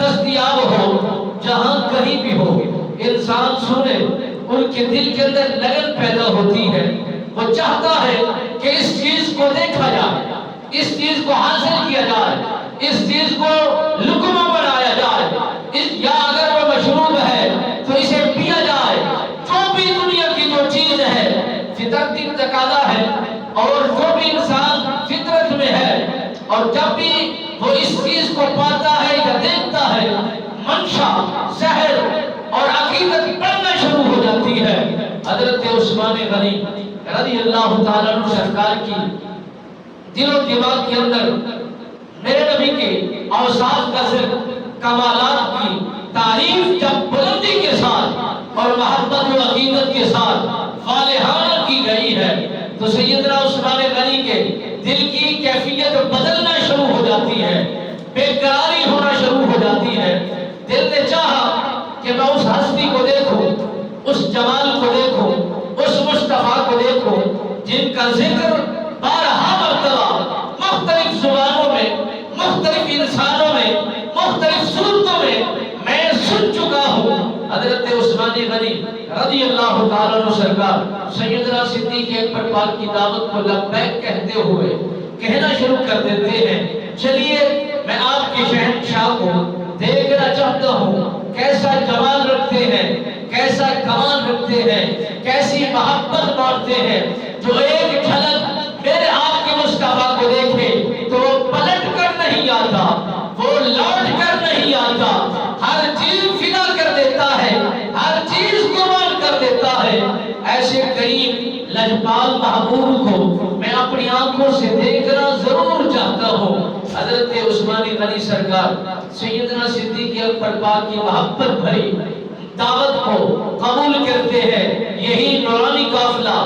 دستیاب ہو، جہاں کہیں بھی ہو، انسان سنے ان کے دل کے اندر لگن پیدا ہوتی ہے، وہ چاہتا ہے کہ اس چیز کو دیکھا جائے، اس چیز کو حاصل کیا جائے، اس چیز کو لقمہ بنایا جائے، یا اگر وہ مشروب ہے تو اسے پیا جائے۔ جو بھی دنیا کی جو چیز ہے فطرتی تقاضا ہے، اور جو بھی انسان فطرت میں ہے، اور جب بھی وہ اس چیز کو پاتا ہے یا دیکھتا ہے، منشا، سحر اور عقیدت بڑھنا شروع ہو جاتی ہے۔ حضرت عثمان غنی رضی اللہ تعالیٰ عنہ سرکار کی دل و دماغ کے اندر میرے نبی کے اوصاف کا ذکر، کمالات کی تعریف جب بلندی کے ساتھ اور محبت و عقیدت کے ساتھ فالحانہ کی گئی ہے، تو سیدنا عثمان غنی کے دل کی کیفیت بدلنا شروع ہو جاتی ہے، بے قراری ہونا شروع ہو جاتی ہے۔ دل نے چاہا کہ میں اس ہستی کو دیکھوں، اس جمال کو دیکھوں، اس مصطفیٰ کو دیکھوں جن کا ذکر بارہا مرتبہ مختلف زبانوں میں، مختلف انسانوں میں، مختلف صورتوں میں سن چکا ہوں۔ حضرت عثمان غنی رضی اللہ تعالیٰ عنہ سرکار سیدنا صدیق اکبر پاک کی دعوت کو لبیک کہتے ہوئے کہنا شروع کر دیتے ہیں، چلیے میں آپ کے شہنشاہ کو دیکھنا چاہتا ہوں، کیسا جمال رکھتے ہیں، کیسا کمال رکھتے ہیں، کیسی محبت بانٹتے ہیں۔ جو ایک جھلک میرے آپ کے مصطفیٰ کو دیکھے تو وہ پلٹ کر نہیں آتا، وہ لوٹ کر نہیں آتا، ہر چیز فدا کر دیتا ہے، ہر چیز قربان کر دیتا ہے۔ ایسے کریم لجپال محبوب کو میں اپنی آنکھوں سے دیکھنا ضرور چاہتا ہوں۔ حضرت عثمان غنی سرکار سیدنا صدیق اکبر پاک کی محبت بھری دعوت کو قبول کرتے ہیں۔ یہی نورانی قافلہ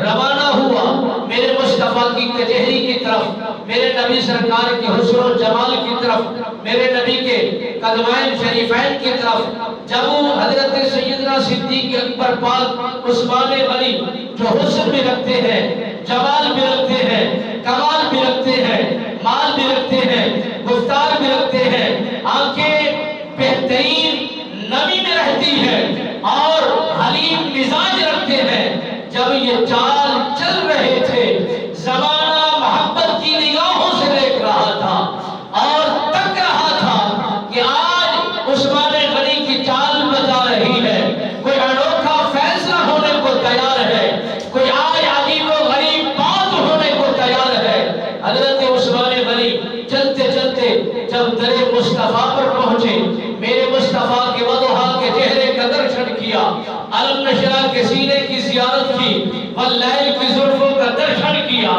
روانہ ہوا میرے مصطفیٰ کی کچہری کی طرف، میرے نبی سرکار کے حسن و جمال کی طرف، میرے نبی کے قدمین شریفین کی طرف۔ جب حضرت سیدنا صدیق اکبر پاک عثمان غنی جو حسن بھی رکھتے ہیں، جمال بھی رکھتے ہیں، کمال بھی رکھتے ہیں، مال بھی رکھتے ہیں، گفتار بھی رکھتے ہیں، آنکھیں بہترین نمی میں رہتی ہے اور حلیم مزاج رکھتے ہیں، جب یہ چال چل رہے تھے، زمانہ محبت کی نگاہوں سے دیکھ رہا تھا اور تک رہا تھا کہ آج عثمان غنی کی چال بتا رہی ہے، کوئی انوکھا فیصلہ ہونے کو تیار ہے، کوئی آج عجیب و غریب بات ہونے کو تیار ہے۔ حضرت عثمان غنی چلتے چلتے جب در مصطفیٰ پر پہنچے، میرے مصطفیٰ کے وضحا کے چہرے کا درشن کیا، علم نشرہ کے سینے کی زیارت کی، واللیل کی زلفوں کا درشن کیا۔